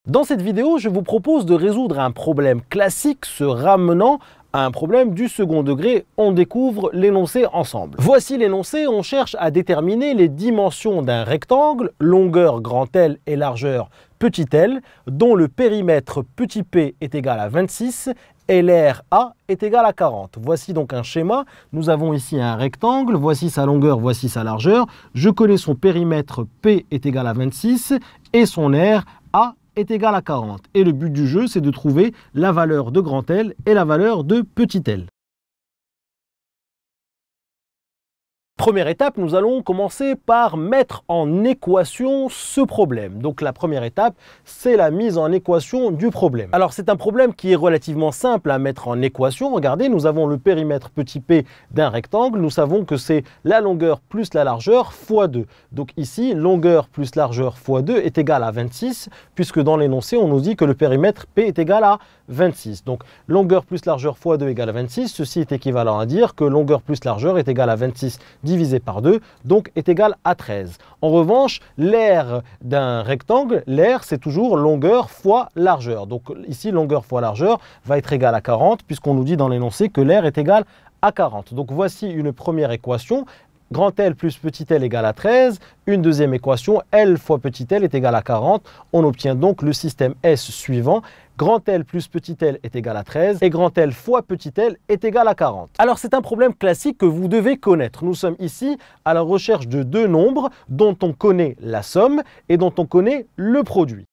Dans cette vidéo, je vous propose de résoudre un problème classique se ramenant à un problème du second degré. On découvre l'énoncé ensemble. Voici l'énoncé, on cherche à déterminer les dimensions d'un rectangle, longueur grand L et largeur petit l, dont le périmètre petit p est égal à 26 et l'aire A est égal à 40. Voici donc un schéma. Nous avons ici un rectangle, voici sa longueur, voici sa largeur. Je connais son périmètre P est égal à 26 et son aire A est égal à 40. Et le but du jeu, c'est de trouver la valeur de grand L et la valeur de petit l. Première étape, nous allons commencer par mettre en équation ce problème. Donc la première étape, c'est la mise en équation du problème. Alors c'est un problème qui est relativement simple à mettre en équation. Regardez, nous avons le périmètre petit p d'un rectangle. Nous savons que c'est la longueur plus la largeur fois 2. Donc ici, longueur plus largeur fois 2 est égal à 26, puisque dans l'énoncé, on nous dit que le périmètre p est égal à 26. Donc longueur plus largeur fois 2 égale à 26. Ceci est équivalent à dire que longueur plus largeur est égal à 26 divisé par 2, donc est égal à 13. En revanche, l'aire d'un rectangle, l'aire c'est toujours longueur fois largeur. Donc ici, longueur fois largeur va être égal à 40, puisqu'on nous dit dans l'énoncé que l'aire est égal à 40. Donc voici une première équation. Grand L plus petit l égale à 13. Une deuxième équation, L fois petit l est égal à 40. On obtient donc le système S suivant. Grand L plus petit l est égal à 13 et grand L fois petit l est égal à 40. Alors c'est un problème classique que vous devez connaître. Nous sommes ici à la recherche de deux nombres dont on connaît la somme et dont on connaît le produit.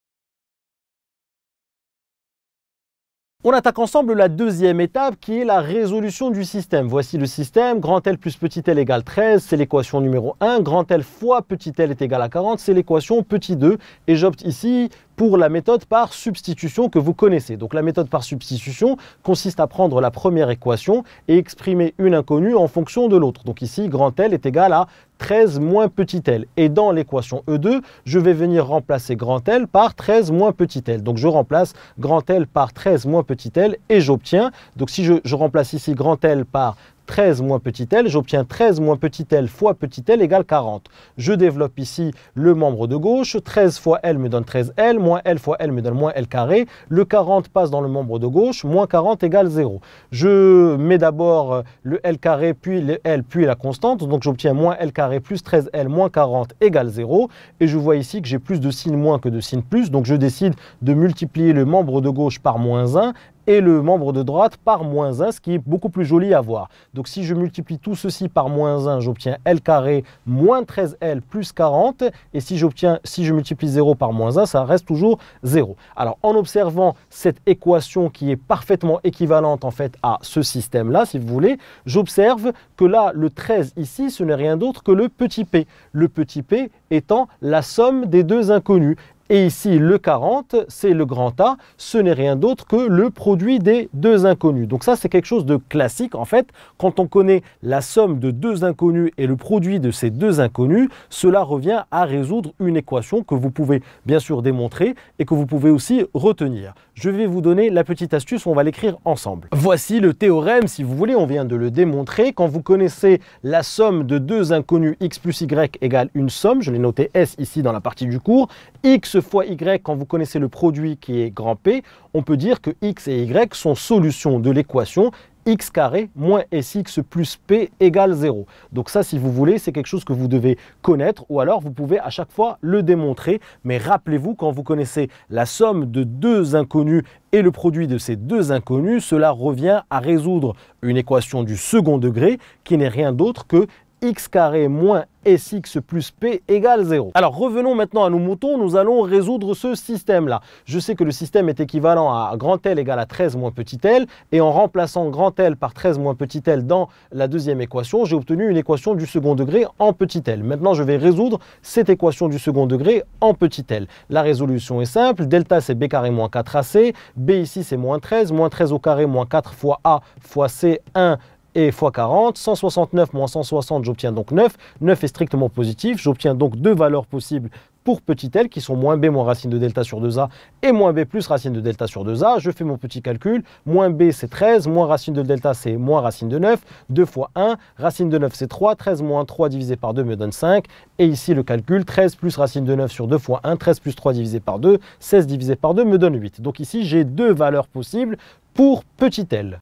On attaque ensemble la deuxième étape qui est la résolution du système. Voici le système. Grand L plus petit l égale 13, c'est l'équation numéro 1. Grand L fois petit l est égal à 40, c'est l'équation petit 2. Et j'opte ici pour la méthode par substitution que vous connaissez. Donc la méthode par substitution consiste à prendre la première équation et exprimer une inconnue en fonction de l'autre. Donc ici, grand L est égal à 13 moins petit l. Et dans l'équation E2, je vais venir remplacer grand L par 13 moins petit l. Donc je remplace grand L par 13 moins petit l et j'obtiens, donc si je remplace ici grand L par 13 moins petit l, j'obtiens 13 moins petit l fois petit l égale 40. Je développe ici le membre de gauche, 13 fois l me donne 13l, moins l fois l me donne moins l carré. Le 40 passe dans le membre de gauche, moins 40 égale 0. Je mets d'abord le l carré, puis le l, puis la constante, donc j'obtiens moins l carré plus 13l moins 40 égale 0. Et je vois ici que j'ai plus de signe moins que de signe plus, donc je décide de multiplier le membre de gauche par moins 1 et le membre de droite par moins 1, ce qui est beaucoup plus joli à voir. Donc si je multiplie tout ceci par moins 1, j'obtiens L carré moins 13L plus 40. Et si je multiplie 0 par moins 1, ça reste toujours 0. Alors en observant cette équation qui est parfaitement équivalente en fait à ce système-là, si vous voulez, j'observe que là, le 13 ici, ce n'est rien d'autre que le petit p. Le petit p étant la somme des deux inconnus. Et ici, le 40, c'est le grand A, ce n'est rien d'autre que le produit des deux inconnus. Donc ça, c'est quelque chose de classique. En fait, quand on connaît la somme de deux inconnus et le produit de ces deux inconnus, cela revient à résoudre une équation que vous pouvez bien sûr démontrer et que vous pouvez aussi retenir. Je vais vous donner la petite astuce, on va l'écrire ensemble. Voici le théorème, si vous voulez, on vient de le démontrer. Quand vous connaissez la somme de deux inconnus x plus y égale une somme, je l'ai noté S ici dans la partie du cours, x fois y, quand vous connaissez le produit qui est grand P, on peut dire que x et y sont solutions de l'équation x carré moins sx plus p égale 0. Donc ça, si vous voulez, c'est quelque chose que vous devez connaître ou alors vous pouvez à chaque fois le démontrer. Mais rappelez-vous, quand vous connaissez la somme de deux inconnus et le produit de ces deux inconnus, cela revient à résoudre une équation du second degré qui n'est rien d'autre que x carré moins sx plus p égale 0. Alors revenons maintenant à nos moutons, nous allons résoudre ce système-là. Je sais que le système est équivalent à grand L égale à 13 moins petit l, et en remplaçant grand L par 13 moins petit l dans la deuxième équation, j'ai obtenu une équation du second degré en petit l. Maintenant, je vais résoudre cette équation du second degré en petit l. La résolution est simple, delta c'est b carré moins 4ac, b ici c'est moins 13 au carré moins 4 fois a fois c, 1 et fois 40, 169 moins 160, j'obtiens donc 9. 9 est strictement positif, j'obtiens donc deux valeurs possibles pour petit l qui sont moins b moins racine de delta sur 2a et moins b plus racine de delta sur 2a. Je fais mon petit calcul. Moins b c'est 13, moins racine de delta c'est moins racine de 9. 2 fois 1, racine de 9 c'est 3, 13 moins 3 divisé par 2 me donne 5. Et ici le calcul, 13 plus racine de 9 sur 2 fois 1, 13 plus 3 divisé par 2, 16 divisé par 2 me donne 8. Donc ici j'ai deux valeurs possibles pour petit l.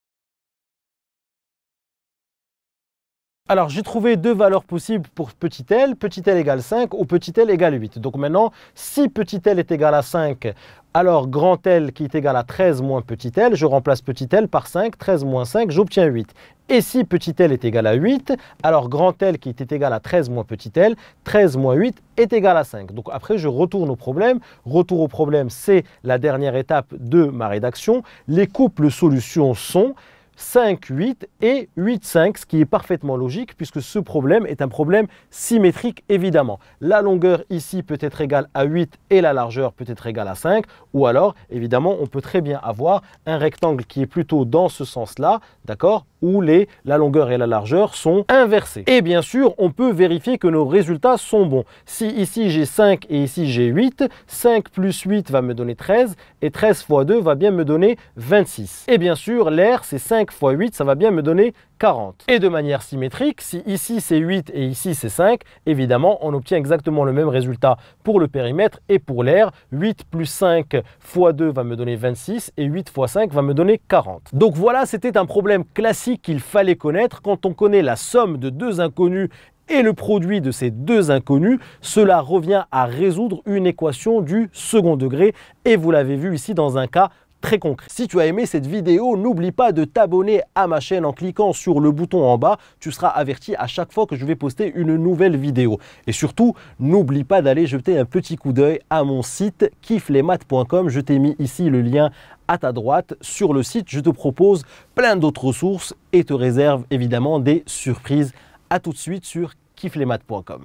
Alors, j'ai trouvé deux valeurs possibles pour petit l égale 5 ou petit l égale 8. Donc maintenant, si petit l est égal à 5, alors grand L qui est égal à 13 moins petit l, je remplace petit l par 5, 13 moins 5, j'obtiens 8. Et si petit l est égal à 8, alors grand L qui était égal à 13 moins petit l, 13 moins 8 est égal à 5. Donc après, je retourne au problème. Retour au problème, c'est la dernière étape de ma rédaction. Les couples solutions sont 5, 8 et 8, 5, ce qui est parfaitement logique puisque ce problème est un problème symétrique évidemment. La longueur ici peut être égale à 8 et la largeur peut être égale à 5 ou alors évidemment on peut très bien avoir un rectangle qui est plutôt dans ce sens-là, d'accord, où la longueur et la largeur sont inversées. Et bien sûr, on peut vérifier que nos résultats sont bons. Si ici j'ai 5 et ici j'ai 8, 5 plus 8 va me donner 13 et 13 fois 2 va bien me donner 26. Et bien sûr, l'air c'est 5 fois 8, ça va bien me donner 40. Et de manière symétrique, si ici c'est 8 et ici c'est 5, évidemment, on obtient exactement le même résultat pour le périmètre et pour l'air. 8 plus 5 fois 2 va me donner 26 et 8 fois 5 va me donner 40. Donc voilà, c'était un problème classique qu'il fallait connaître. Quand on connaît la somme de deux inconnus et le produit de ces deux inconnus, cela revient à résoudre une équation du second degré. Et vous l'avez vu ici dans un cas très concret. Si tu as aimé cette vidéo, n'oublie pas de t'abonner à ma chaîne en cliquant sur le bouton en bas. Tu seras averti à chaque fois que je vais poster une nouvelle vidéo. Et surtout, n'oublie pas d'aller jeter un petit coup d'œil à mon site kifflesmaths.com. Je t'ai mis ici le lien à ta droite. Sur le site, je te propose plein d'autres ressources et te réserve évidemment des surprises. À tout de suite sur kifflesmaths.com.